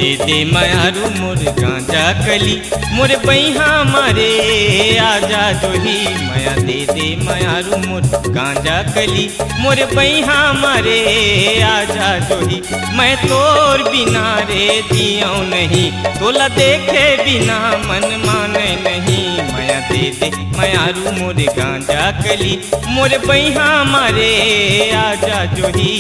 दे दे मायारू मोर गांजा कली मोर बैहा मारे आजा जोही। माया दे दे मायारू मोर गांजा कली मोर बैहा मारे आजा जोही। मैं तोर बिना रे जियो नहीं, तोला देखे बिना मन माने नहीं। माया दे दे मायारू मोर गांजा कली मोर बैहा मारे आजा जोही।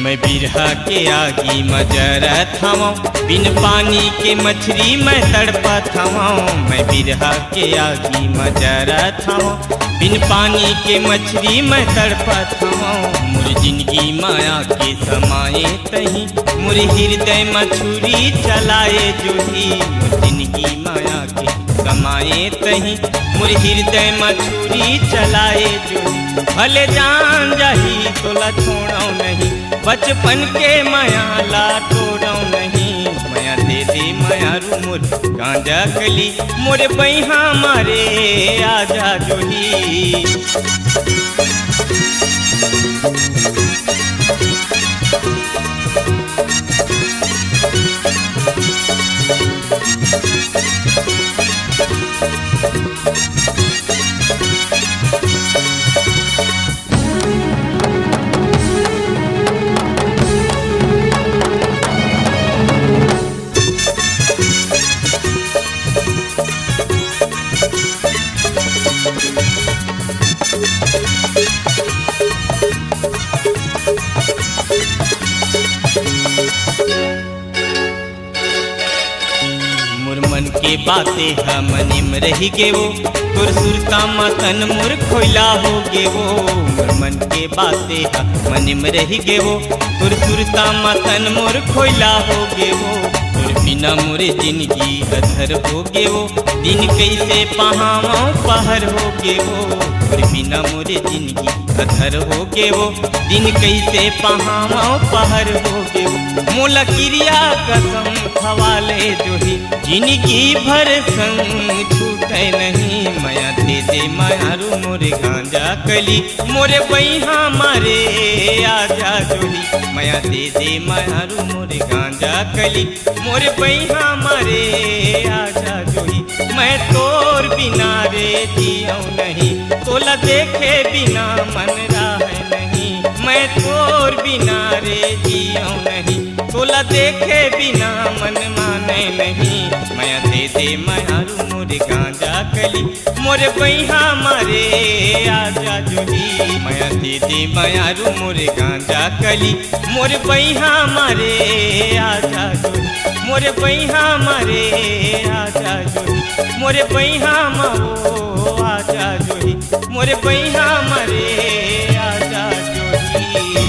मैं बिरहा के आगी मजरत हूँ, बिन पानी के मछली मैं तड़पत हूँ। मैं बिरहा के आगी मजरत हूँ, बिन पानी के मछली मैं तड़पत हूँ। मुर जिंदगी माया के समाये तही, मुर हृदय मछुरी चलाए जोही। मुर जिंदगी माया के समाये तही, मुर हृदय मछुरी चलाए जोही। भले जान जाही तोला छोड़ो नहीं, बचपन के माया ला तोड़ो नहीं। माया दे दे मायारू मोर गांजा कली मोर बैहा मारे आजा जोही। मन के बातें हमने में रही गे वो, तुर सुरता मतन मुर खोला हो गे वो। मोर मन के बातें हमने में रही गे वो, तुर सुरता मतन मुर खोला हो गे वो। तुर बिना मोरे जिंदगी अधर हो गे वो, दिन कैसे पहावा पहर हो गे वो। तुर बिना मोरे जिंदगी अधर हो गे वो, दिन कैसे पहावा पहर हो गे वो। मोला क्रिया कसम खवाले जोही, जिंदगी भर संग छूटे नहीं। माया दे दे मायारू मोरे गांजा कली मोरे बैहा मारे आजा जोही। माया दे दे मायारू मोरे गांजा कली मोरे बैहा मारे आजा जोही। मैं तोर बिना रे जियो नहीं, तोला देखे बिना मन राहे नहीं। मैं तोर बिना रे जियो नहीं, तोला देखे बिना मन माने नहीं। माया दे दे मायारू मोरे गांजा कली मोरे बैहा मारे आजा जोही। माया दे दे मायारू मोरे गांजा कली मोरे बैहा मारे आजा जोही। मोरे बैहा मारे आजा जोही, मोरे बैहा माओ आजा जोही। मोरे बैहा मारे आजा जोही।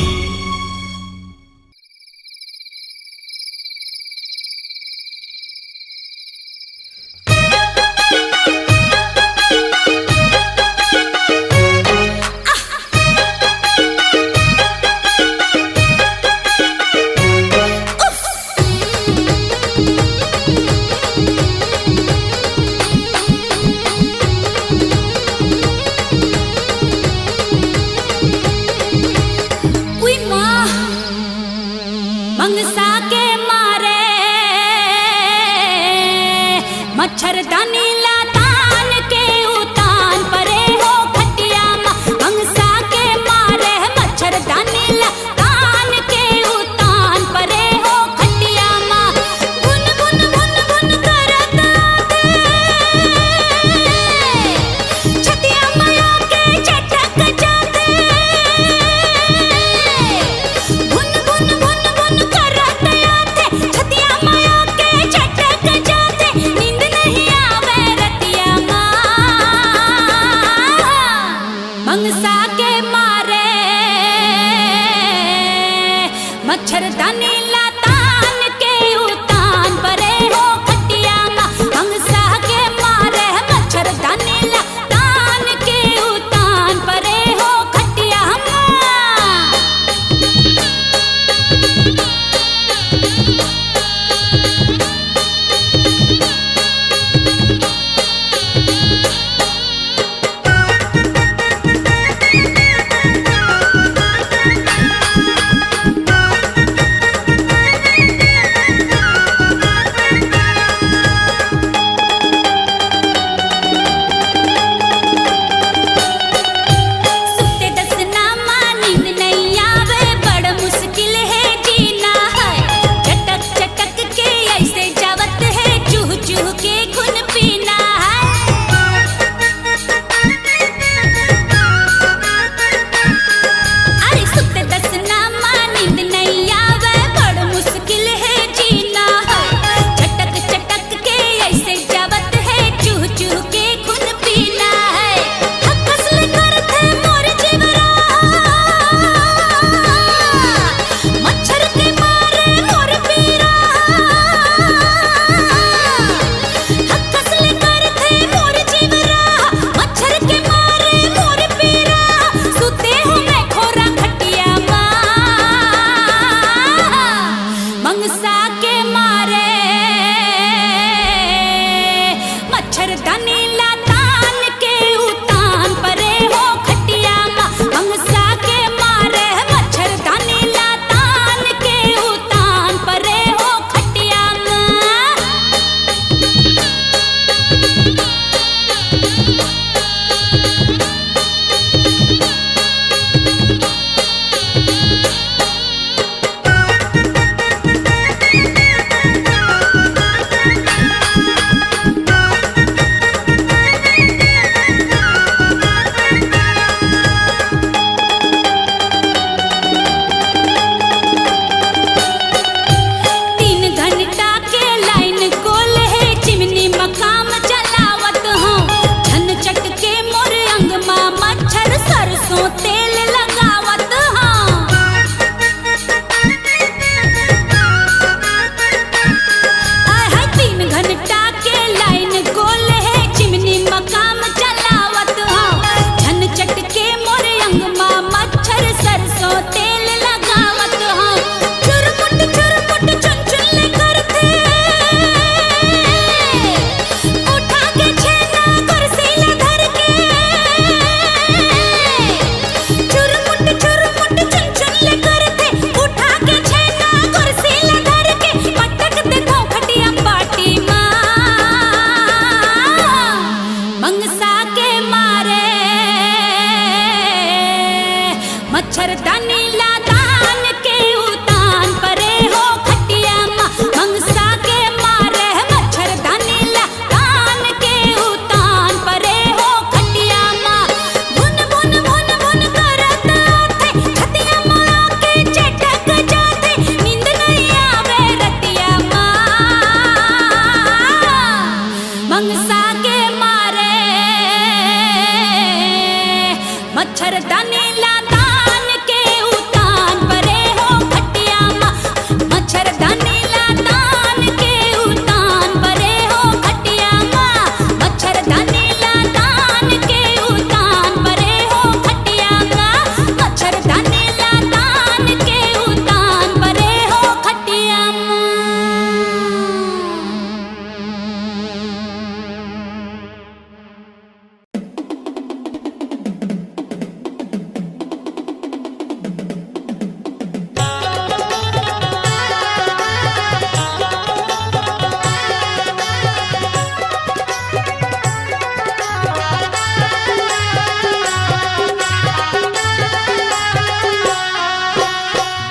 मच्छरदानी लातान के उतान परे हो खटिया मंगसा के मारे। मच्छरदानी लातान के उतान परे हो खटिया बुन बुन बुन बुन करत छतिया माया के चटक जाते। बुन बुन बुन बुन करत आते छतिया माया के चटक जाते। नींद नहीं आवे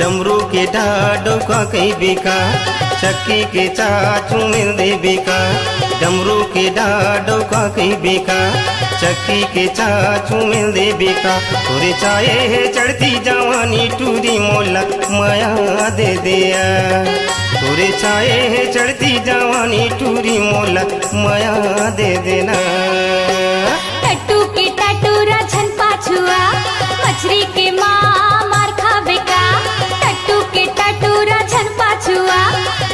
डमरू के ढाडो का कई बेका, चक्की के चाचू मिल दे बेका। डमरू के ढाडो का कई बेका, चक्की के चाचू मिल दे बेका। तोरे चाहे है चढ़ती जवानी टूरी मोला माया दे दिया। तोरे चाहे है चढ़ती जवानी टूरी मोला माया दे देना। टट्टू के टटूरा छन पाछुआ, मछली के माँ मार खावे का। टट्टू के टटूरा छन पाछुआ,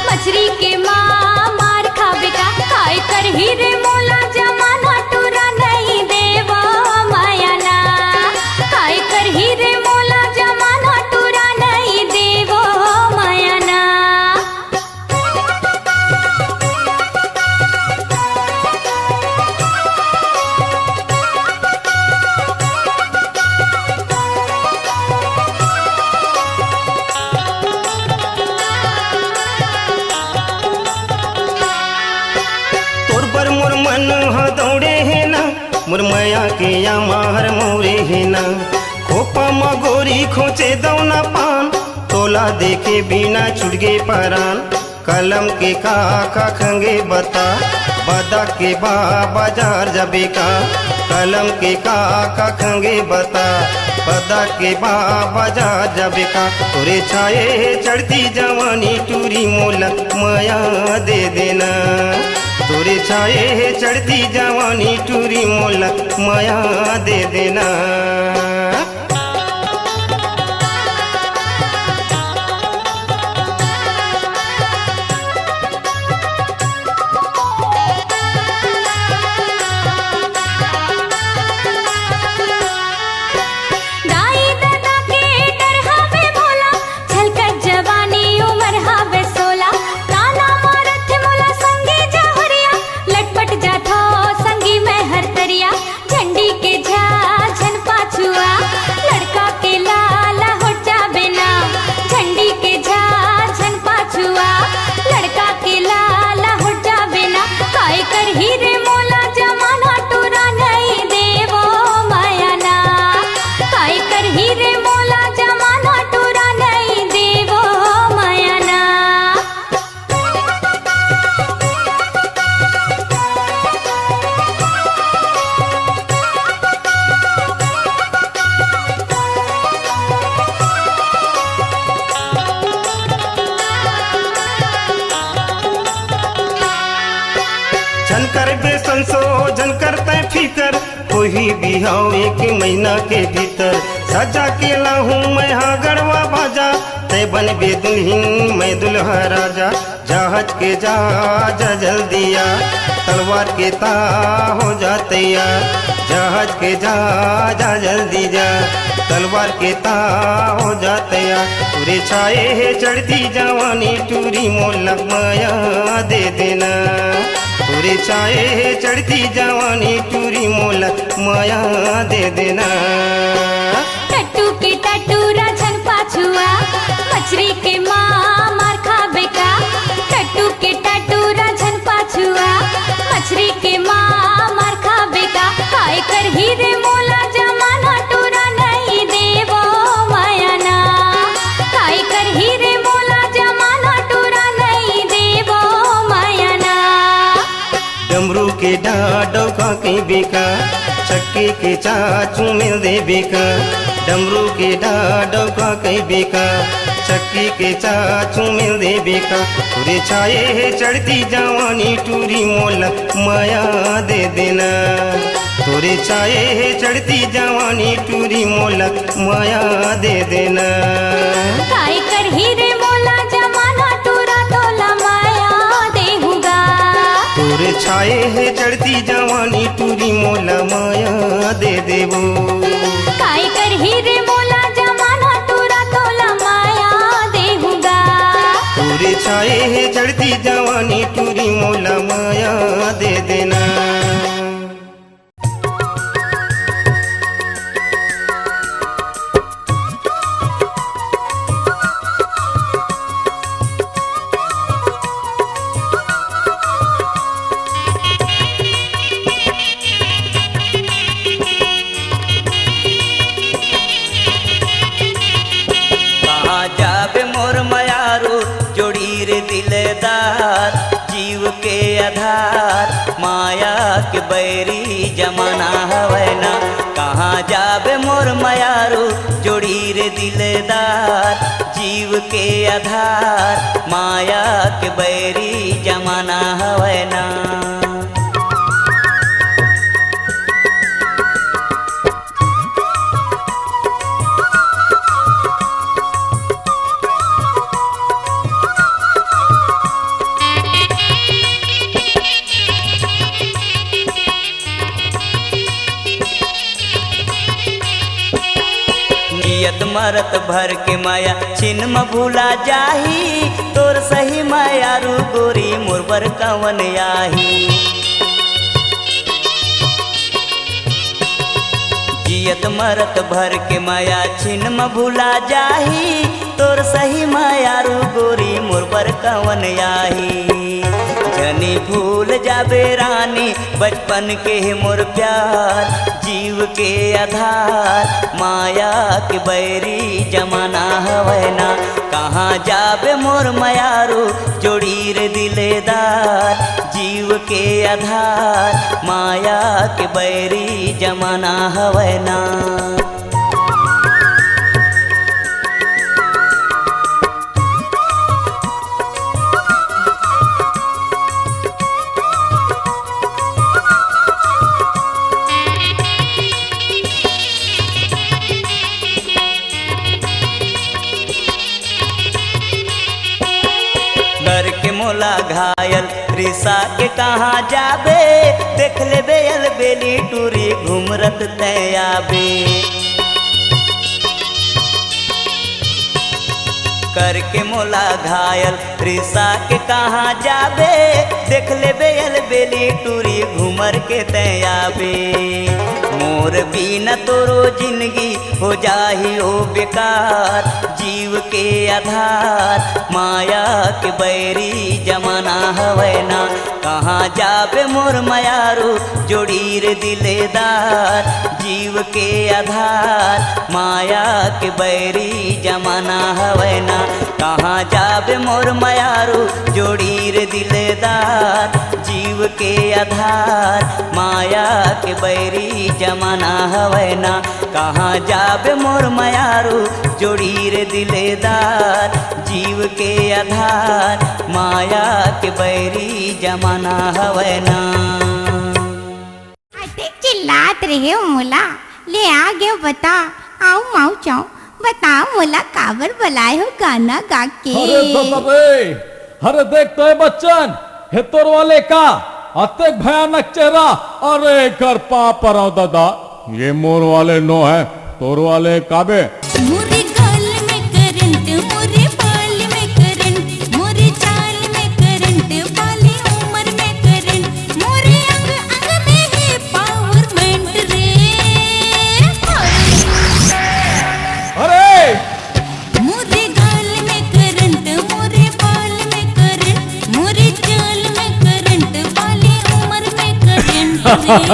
मछली के माँ मार खावे का। काय कर हीरे मोला जमाना टूरा नहीं देवा माया ना। काय कर हीरे मोला जमाना टूरा नहीं देवा माया ना। मुरमया के या माहर मोरे हेना खोपा मगोरी खोचे दौना पान तोला देखे बिना छुटगे परान कलम के का खंगे बता बदा के बाजार जबे का कलम के का खंगे बता बदा के बाजार जबे का तोरे छाए चढ़ती जवानी टूरी मोला माया दे देना तोरे छाए चढ़ती जवानी टूरी मोला माया दे देना संशोधन करते फिकर कोई बिहाव एक महीना के भीतर सजा के लाहूं मैं हाँ गड़वा बाजा ते बन बे दुल्हन मैं दुल्हा राजा जहाज के जा जल्दिया तलवार के ता हो जाते यार जहाज के जा जल्दी जा तलवार के ता हो जाते यार पूरे छाए चढ़ती जवानी टूरी मोला माया दे देना पूरे छाए चढ़ती जवानी टूरी मोला माया दे देना टट्टू के टट्टू राजन पाछुआ मछरी के माँ मार खाबे का टट्टू के टट्टू राजन पाछुआ मछरी के माँ मार खाबे का काय कर हीरे मोला जमाना टूरा नहीं देवो माया ना काय कर हीरे मोला जमाना टूरा नहीं देवो माया ना डमरू के डाडो का कहीं बेका चक्के के चाचू मिल दे बेका डमरू के डाडो का कहीं बेका चक्की के चाचू मिल दे बेका पूरे छाए चढ़ती जवानी टूरी मोला माया दे देना तोरे छाए चढ़ती जवानी टूरी मोला माया दे देना काय कर हीरे मोला जमाना टूरा तोला माया देहूँगा तोरे छाए है चढ़ती जवानी टूरी मोला माया दे देबो काय कर हीरे मोला जमाना टूरा तोला माया देहूँगा तोरे छाए है चढ़ती जवानी टूरी मोला माया दे देना दिलदार जीव के आधार माया के बैरी जमाना हवै ना कहाँ जाबे मोर मायारू जोड़ी रे दिलदार जीव के आधार माया के बैरी जमाना हवै ना मरत भर के माया छिन म भूला जाही तोर सही मायारू गोरी मोरबर कवन आही जियत मरत भर के माया छिन म भूला जाही तोर सही मायारू गोरी मोरबर कवन आही जनी भूल जाबे रानी बचपन के मोर प्यार, जीव के आधार माया के बैरी जमाना हवै ना। कहाँ जाबे मोर मयारू जोड़ी रे दिलेदार, जीव के आधार माया के बैरी जमाना हवै ना। घर के मोला घायल रिसा के कहाँ जाबे, देख ले बेल बेली टूरी घूमरत तयाबे। कर के मोला घायल रिसा के कहाँ जाबे, देख ले बेल बेली टूरी घूमर के तयाबे। मोर बिना तोरो जिंदगी हो जाही हो बेकार, जीव के आधार माया के बैरी जमाना हवै ना। कहाँ जाबे मोर मयारू जोड़ी रे दिलेदार, जीव के आधार माया के बैरी जमाना हवै ना। कहाँ जाबे मोर मयारू जोड़ी रे दिलेदार, जीव के आधार माया के बैरी जमाना हवै ना। कहाँ जाबे मोर मयारू जोड़ी रे दिलेदार, जीव के आधार माया के बैरी जमाना हवै ना। अरे चिल्लात रहे हो मोला, ले आ गए बता। आओ माऊ चाओ बताओ मोला काबर बुलाए हो गाना गा के। अरे देख तो बच्चन हे तोर वाले का अत्यक भयानक चेहरा। अरे कर पाप रहा दादा, ये मोर वाले नो है, तोर वाले काबे। मोरे गाल में करंट, मोरे बाल में करंट, मोरे चाल में करंट, बाली उम्र में करंट, मोरे अंग अंग में है पावरमेंट रे। अरे मोरे गाल में करंट, मोरे बाल में करंट, मोरे चाल में करंट, बाली उम्र में करंट रे।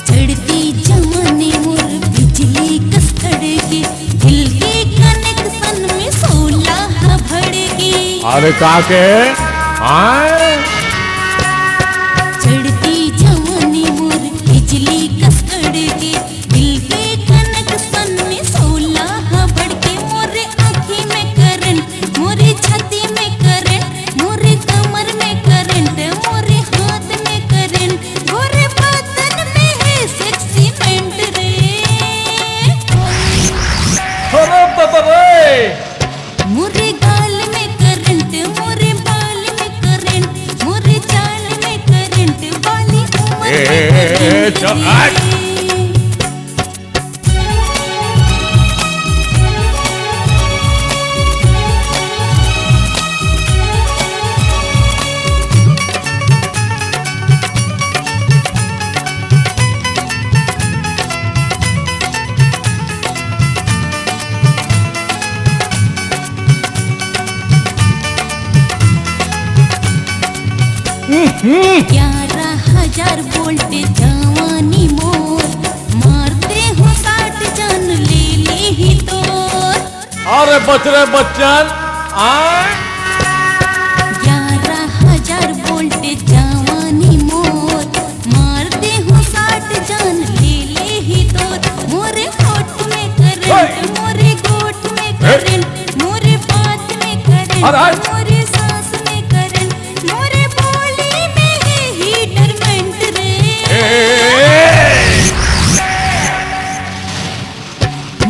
चढ़ती जमाने और बिजली कस कड़की, दिल के कनेक्शन में 16 भड़की। अरे काके आए चढ़ती जमाने और बिजली कस कड़की, दिल के कनेक्शन में 16 भड़की। मोरे आँखी में करंट, मोरे छाती में करंट, मोरे कमर में करंट, मोरे हाथ में करंट, गोरे बदन में है सेक्सी मेंट रे। अरे बाबा रे मोरे गाल में करंट, मोरे बाल में करंट, मोरे चाल में करंट, बाली उम्र में करंट चल, रे। आय। ग्यारह 11,000 वोल्ट जवानी मोर, मारते हो 60 जान ले ले ही तोर। अरे बच रे बच्चन आए 11,000 वोल्ट जवानी मोर, मारते हो 60 जान ले ले ही तोर। मोरे होठ में करंट, मोरे गोठ में करंट, मोरे बात में करंट, मोरे सांस में करंट, मोरे बोली में है हीटर मेंट रे।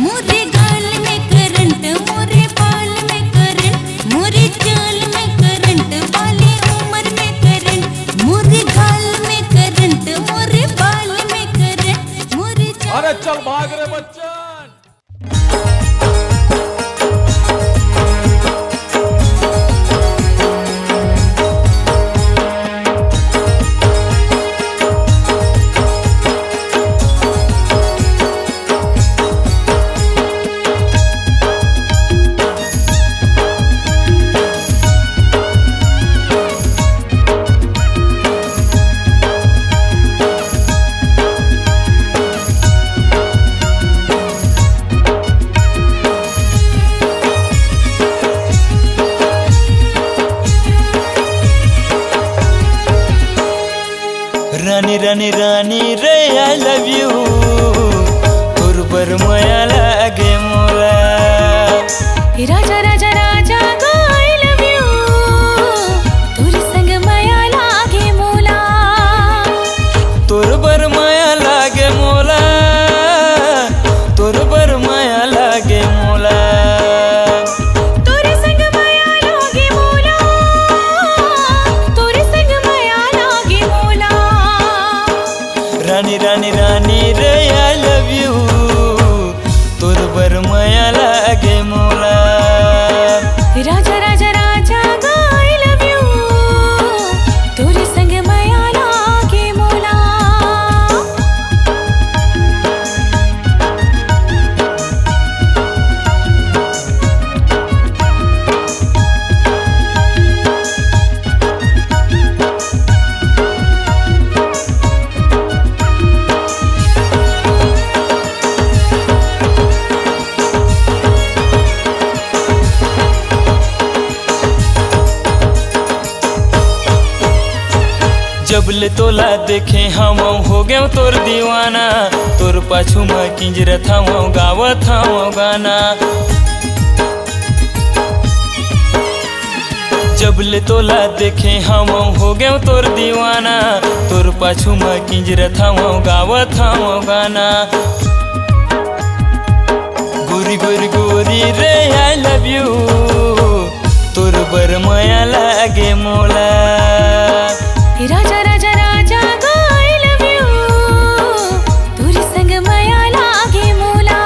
मोरे गाल में करंट, मोरे बाल में करंट, मोरे चाल में करंट, बाली उम्र में करंट, मोरे गाल में करंट, मोरे बाल में करंट, मोरे चाल। अरे चल भाग रे बच्चन। रानी रानी रे आई लव यू तोर बर माया लागे मोला राजा राजा राजा गो आई लव यू तोर संग माया लागे मोला तोर बर माया लागे मोला तोर बर माया लागे मोला तोर संग माया लागे मोला तोर संग माया लागे मोला रानी रानी रानी रे आई लव यू तोर बर माया लागे मोला राजा राजा राजा गो आई लव यू तोर संग माया लागे मोला जबले तोला देखे हम हो गए तोर दीवाना तोर पाछू में किंजर था गावत था गाना जबले तोला देखे हम हो गए तोर दीवाना तोर पाछू में किंजर था गावत था गाना गोरी गोरी गोरी रे आई लव यू तोर बर माया लागे मोला राजा राजा राजा गो आई लव यू तोर संग माया लागे मोला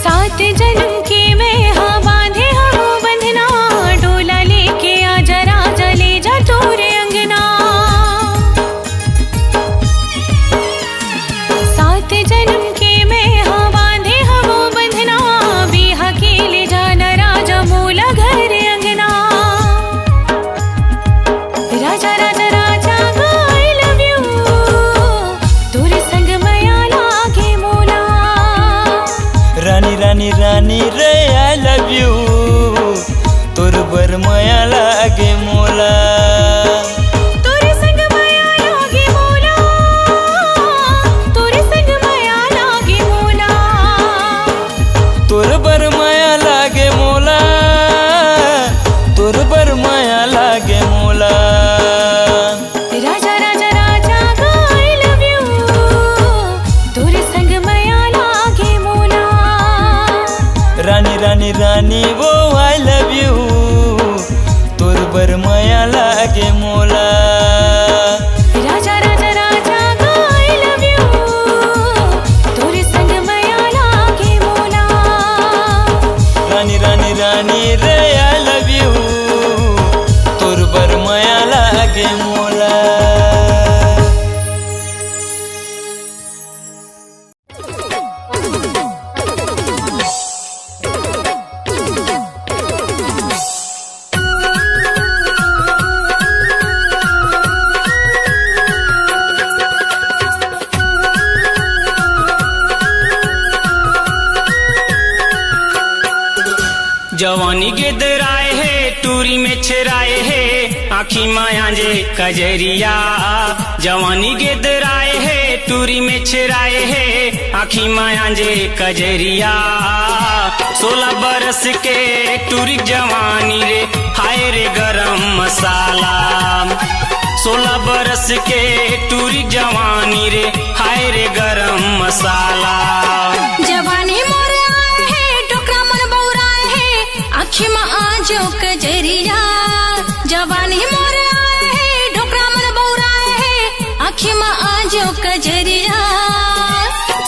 सात जन्म के में हाँ बांधे हम बंधना डोला लेके आजा राजा ले जा तोरे अंगना सात जन्म के में हाँ बांधे हम बंधना बिहा के ले जाना राजा मोला घर अंगना राजा राजा राजा गो आई लव यू तोरे संग माया लागे मोला रानी रानी रानी रे आई लव यू तोर बर माया लागे मोला तोरे संग माया लागे मोला तोरे संग माया लागे मोला तोर बर माया लागे मोला तोर बर माया लागे मोला राजा राजा राजा गो आई लव यू तोरे संग माया लागे मोला रानी रानी रानी वो आई लव यू तोर बर माया लागे मोला राजा राजा राजा गो आई लव यू तोरे संग माया लागे मोला रानी रानी रानी रे आई लव यू तोर बर माया लागे मोला जवानी गिदराए है टूरी में छिराए है आखी माया जे कजरिया जवानी गिदराए है टूरी में छिराए है आखी माया जे कजरिया 16 बरस के टूरी जवानी रे हाय रे गरम मसाला 16 बरस के टूरी जवानी रे हाय रे गरम मसाला जवानी मोरे आए है टोकरा मन बौराए है आँखी में आजो कजरिया जवानी मोरे आए है टोकरा मन बौराए है आँखी में आजो कजरिया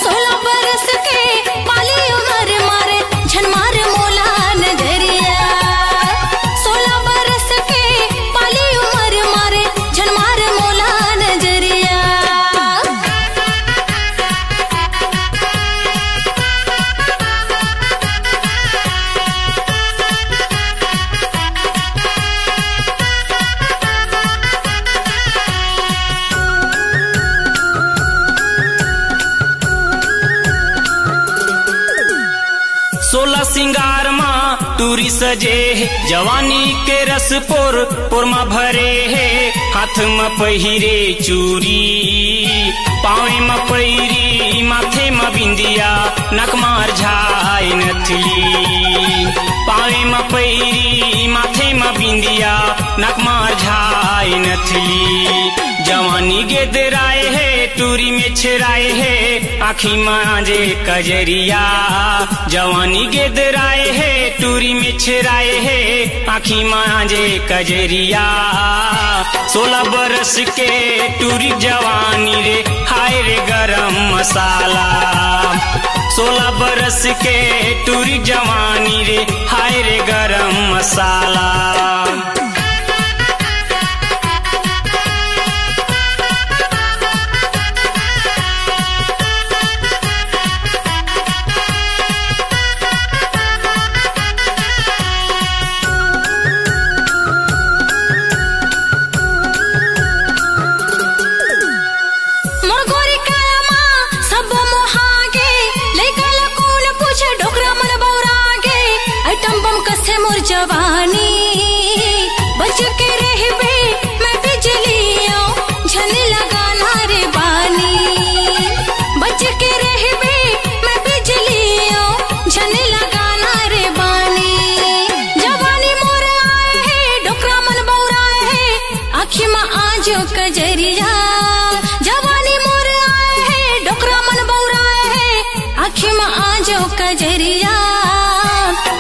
16 बरस के पाली उमर मारे झन मार मोला नजरिया 16 बरस के पाली उमर मारे झन मार मोला नजरिया सोलह सिंगार माँ टूरी सजे है, जवानी के रस पोर पोरमा भरे है। हाथ में पहिरे चूरी, पाँव में पैरी, माथे में बिंदिया, नक मार झाय नथली। पाँव में पैरी, माथे में बिंदिया, नक मार झाय नथली। जवानी गेदराए है, टूरी में छेराए है, आँखी मांजे कजरिया। जवानी गेदराए है, टूरी में छेराए है, आँखी मांजे कजरिया। 16 बरस के टूरी जवानी रे, हाय रे गरम मसाला। 16 बरस के टूरी जवानी रे, हाय रे गरम मसाला। मोर जवानी बच के रहबे मैं बिजलियों झन लगाना रे बानी। बच के रहबे मैं बिजलियों झन लगाना रे बानी। जवानी मोर आए है, डोकरा मन बौराए है, आँखी में आजो कजरिया। जवानी मोर आए है, डोकरा मन बौराए है, आँखी में आजो कजरिया।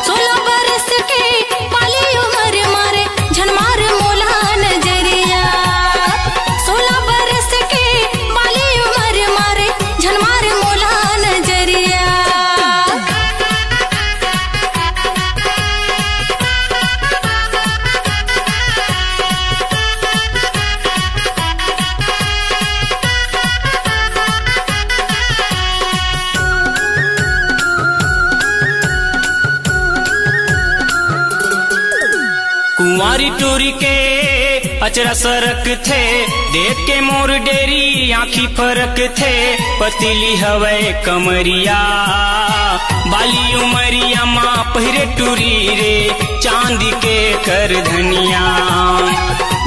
16 बरस के पाली उमर मारे झनमार मोला नजरिया। 16 बरस के पाली उमर मारे झनमार मोला नजरिया। कुंवारी टूरी के अचरा सरक थे, देख के मोर डेरी आँखी फरक थे। पतीली हवे कमरिया, बाली उमरिया माँ पहिरे टूरी रे, चांदी के कर धनिया।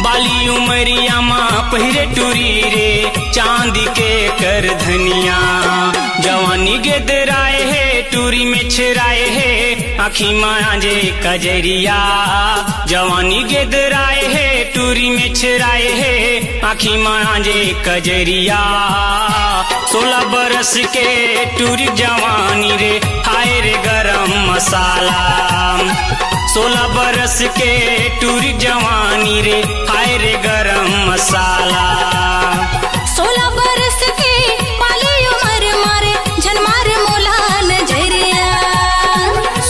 बाली उमरिया माँ पहिरे टूरी रे, चांदी के कर धनिया। जवानी गेदराए है, टूरी में छेराए है, आँखी मांजे कजरिया। जवानी गेदराए है, टूरी में छेराए है, आँखी मांजे कजरिया। 16 बरस के टूरी जवानी रे, हाय रे गरम मसाला। 16 बरस के टूरी जवानी रे, हाय रे गरम मसाला। 16 बरस के पाली उमर मारे झनमार मोला नजरिया।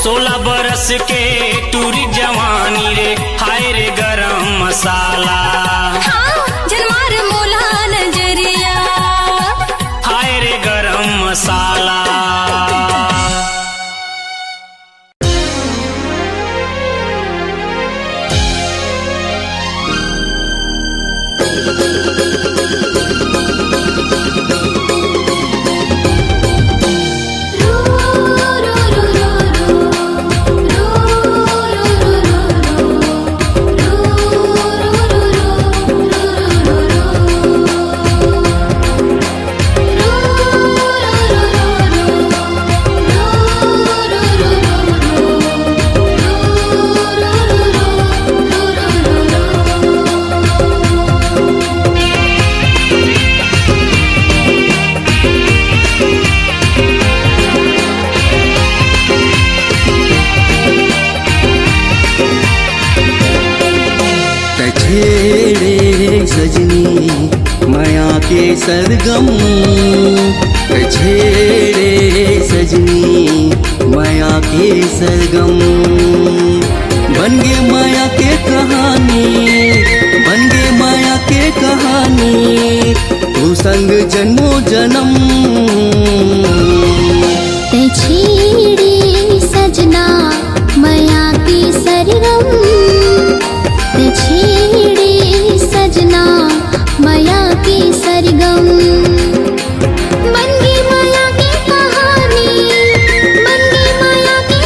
16 बरस के टूरी जवानी रे, हाय रे गरम मसाला। हाँ, झनमार मोला नजरिया, हाय रे गरम मसाला। छेड़े सजनी माया के सरगम, छेड़े सजनी माया के सरगम। बन गे माया के कहानी, बन गे माया के कहानी, तू संग जन्मों जन्म। छेड़े सजना माया के सरगम, छेड़े सजना माया के सरगम। बन गे माया की कहानी, बन गे माया की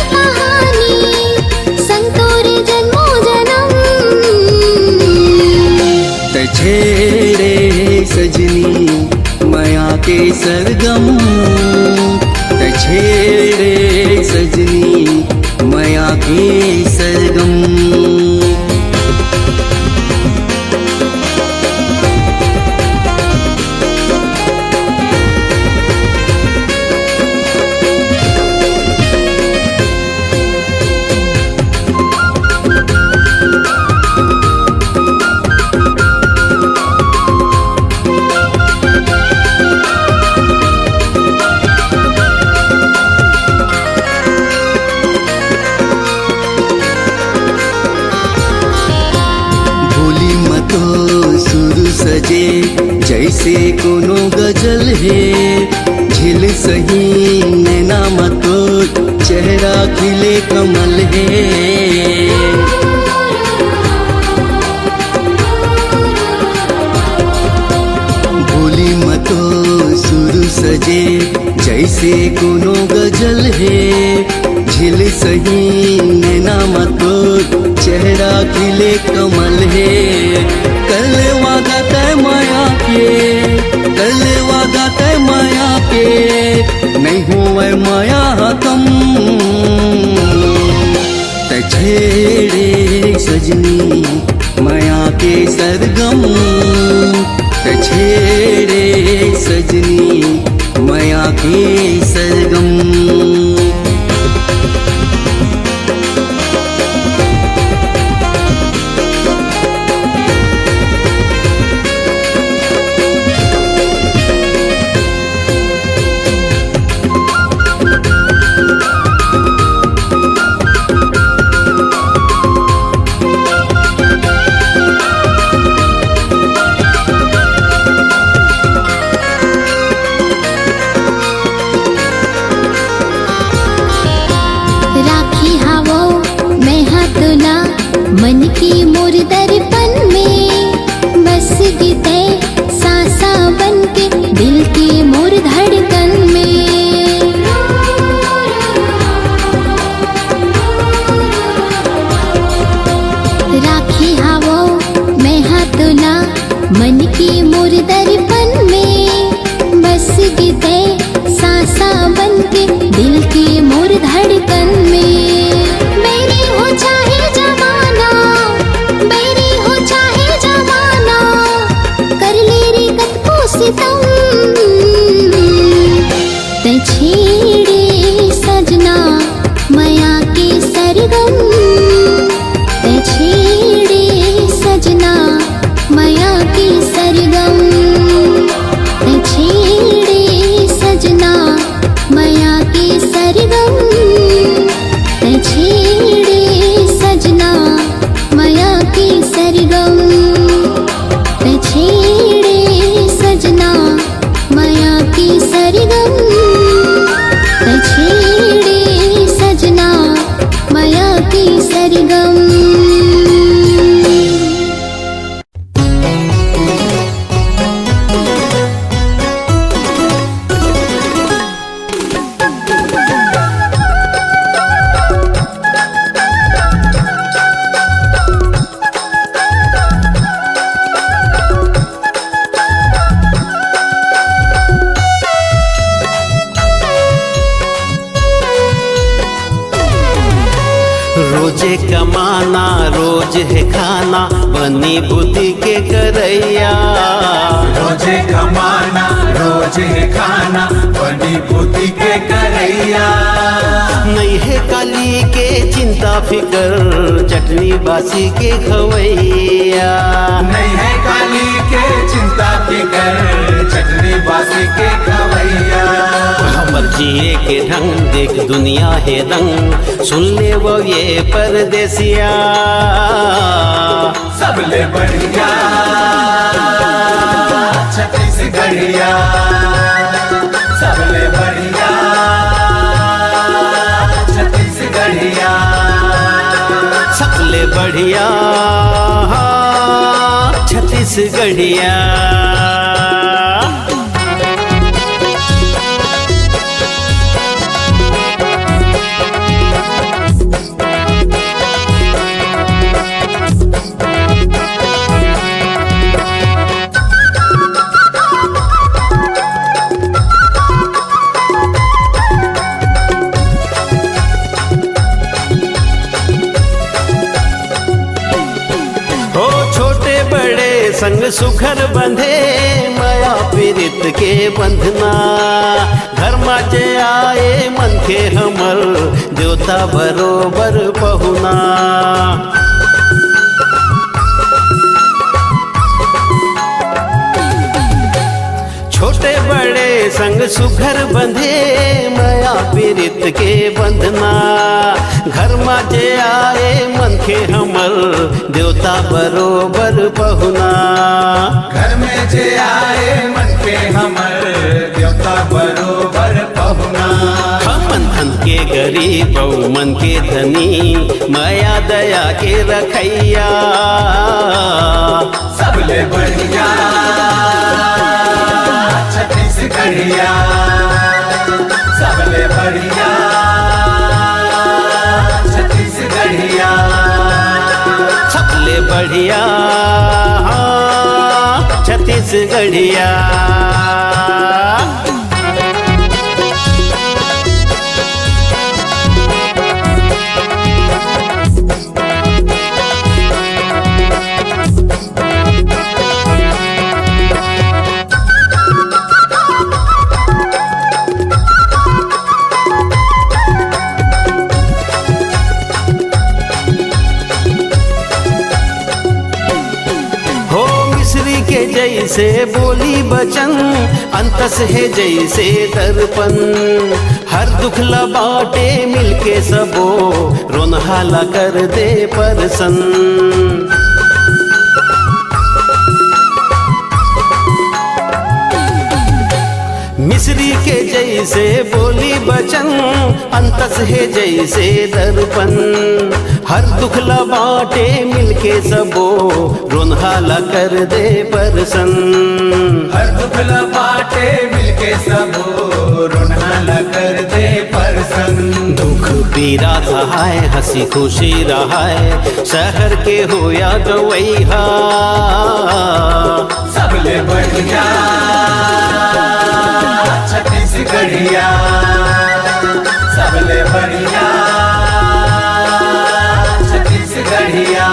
जैसे कोनो गजल है झिल सही नैना मतो चेहरा खिले कमल है भूली मतो सुर सजे जैसे कोनो गजल है झिल सही नैना मतो चेहरा खिले कमल है कल वादा तय माया के कल वादा तय माया के नहीं हुए माया कम छेड़े सजनी माया के सरगम छेड़े सजनी माया के सरगम मन की मोर दर्पण में बस गीते सांसा बन के दिल की मोर धड़कन में राखी हावो मैं हाथ ना मन की मोर दर्पण में बस गीते सांसा बन के दिल की मोर धड़कन में मेरी हो चाहे जमाना मेरी हो चाहे जमाना कर ले रे कत को सितम ते छेड़े सजना माया के सरगम ते छेड़े सजना माया के सरगम ते छेड़े सजना माया के सरगम ते छेड़े सजना माया के सरगम ते छेड़े सजना माया के सरगम ते छेड़े सजना माया के सरगम रोजे कमाना रोज है खाना बनी बुद्धि के करैया रोजे कमाना रोज है खाना बनी बुद्धि के करैया नहीं है काली के चिंता फिकर चटनी बासी के खवैया नहीं है काली के चिंता फिकर चटनी बासी के खवैया हमर जिए के ढंग देख दुनिया है रंग सुन ले वो ये परदेसिया सबले बढ़िया छत्तीसगढ़िया सबले बढ़िया छत्तीसगढ़िया सबले बढ़िया छत्तीसगढ़िया संग सुखर बंधे माया पीरित के बंधना घर माचे आए मन के हमर देवता बरोबर पहुना छोटे बड़े संग सुघर बंधे माया पीरित के बंधना घर माचे आए मन मनखे हमर देवता बरोबर पहुना। घर में जे आए मन के हमर देवता बरोबर पहुना। मन धन के गरीब औ मन के धनी माया दया के रखैया। सबले बढ़िया छत्तीसगढ़िया, सबले बढ़िया छत्तीसगढ़िया, सबले बढ़िया छत्तीसगढ़िया। जैसे बोली बचन अंतस है जैसे दर्पण। हर दुख ला बाटे मिलके सबो रोनहाला कर दे परसन। मिस्री के जैसे बोली बचन अंतस है जैसे दर्पण। हर दुख ला बाटे मिलके सबो रोनहाला कर दे परसन। हर दुख ला बाटे मिलके सबो रोनहाला कर दे परसन। दुख पीरा सहाय हंसी खुशी रहाय शहर के हो या गवैहा। सबले बढ़िया छत्तीसगढ़िया, सबले बढ़िया छत्तीसगढ़िया,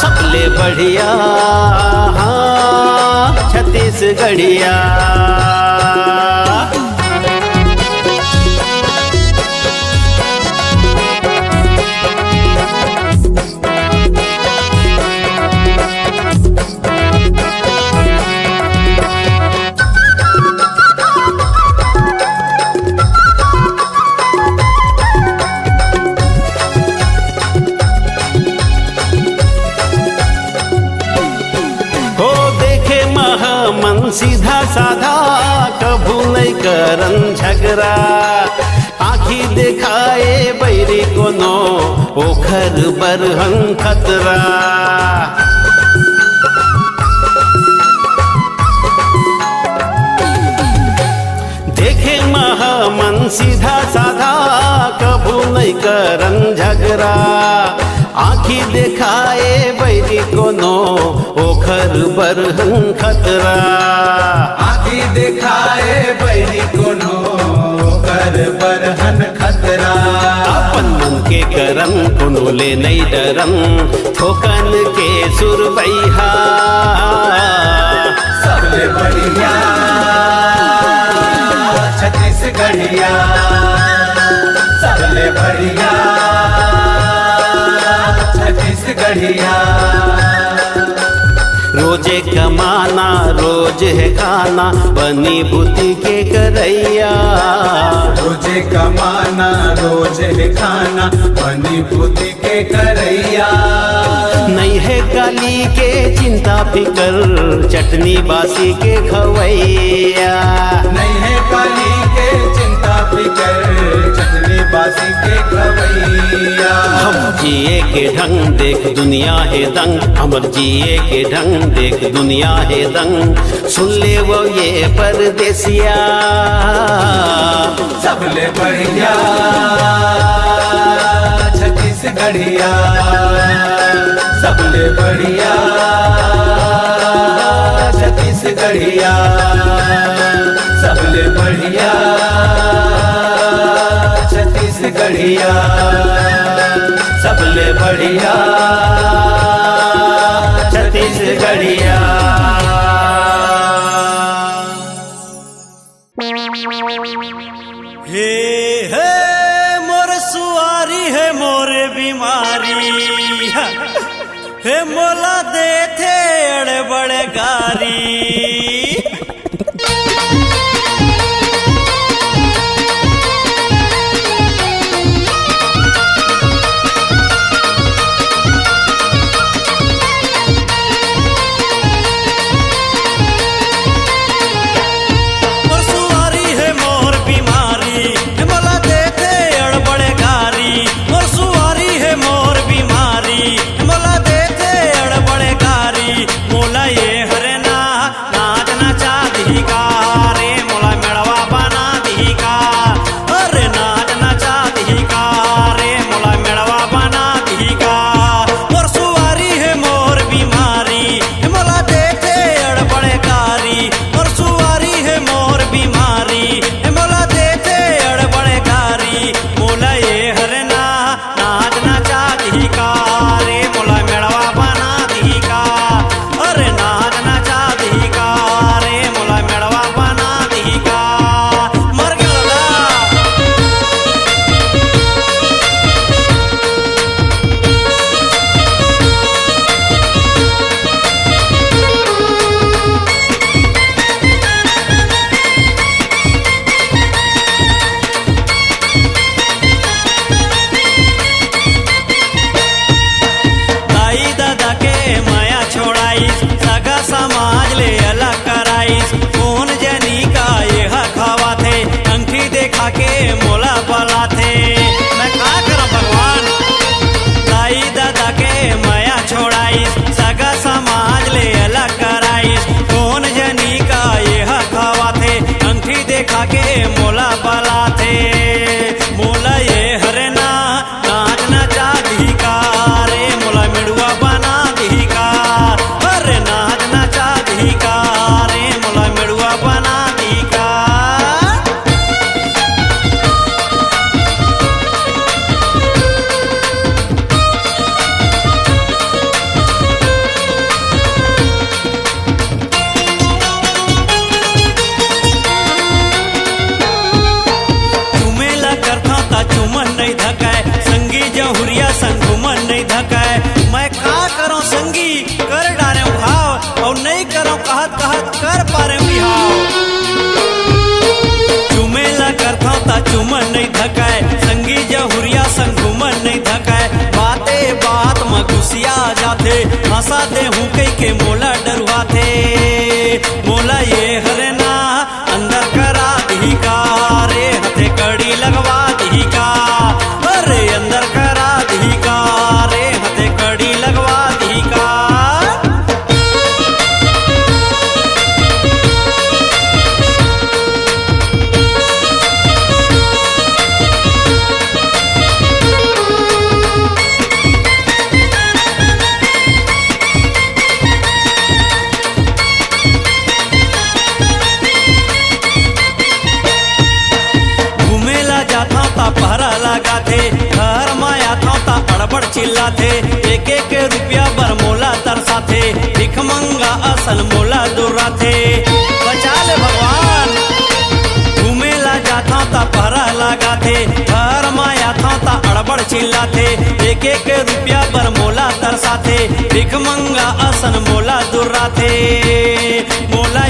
सबले बढ़िया छत्तीसगढ़िया। सीधा साधा कभू नहीं करन झगड़ा। आखी दिखाए बैरी कोनो ओखर बरहन खतरा। देखे महामन सीधा साधा कभू नहीं करन झगड़ा। आखी दिखाए बैरी कोनो ओखर बरहन खतरा। आखी दिखाए बैरी कोनो ओखर बरहन खतरा। अपन मन के करन कोनो ले नहीं डरन ठोकन के सुरबैहा। सबले बढ़िया छत्तीसगढ़िया, सबले बढ़िया छत्तीसगढ़िया। रोजे कमाना रोज है खाना बनी बुद्धि के करैया। रोजे कमाना रोज है खाना बनी बुद्धि के करैया। नहीं है गाली के चिंता फिकर चटनी बासी के खवैया। नहीं है गाली के चिंता फिकर चटनी बासी के खवैया। हम जिए के ढंग देख दुनिया है दंग। हमर जिए के ढंग देख दुनिया है दंग। सुन ले वो ये परदेसिया। सबले बढ़िया छत्तीसगढ़िया, सबले बढ़िया छत्तीसगढ़िया, सबले बढ़िया छत्तीसगढ़िया, सबले बढ़िया छत्तीसगढ़िया। हे हे मोर सुआरी है मोर बीमारी। हे मोला देथे अड़े बड़े गारी। धकाए। मैं का करो संगी कर डारे भाव और नहीं करो कहत कहत कर पारे बिहाव। चुमेला करता ता चुमन नहीं धकाए, संगी जहुरिया संग घुमन नहीं धकाए। बाते बात में गुसिया जाते, हंसा दे हूँ कई के मोला डरुआ थे। मोला ये हरना अंदर करा दी का, रे हथे कड़ी लगवा दी का, अरे अंदर करा दी का, रे हथे कड़ी लगवा दी का। पहरा लगा थे, घर माया था ता अड़बड़ चिल्ला थे। एक एक रुपया बर मोला तरसा थे, भिख मंगा असल मोला दुर्रा थे। बचा ले भगवान। घूमेला जाता ता पहरा लगा थे, घर माया था ता अड़बड़ चिल्ला थे। एक एक रुपया बर मोला तरसा थे, भिख मंगा असल मोला दुर्रा थे। मोला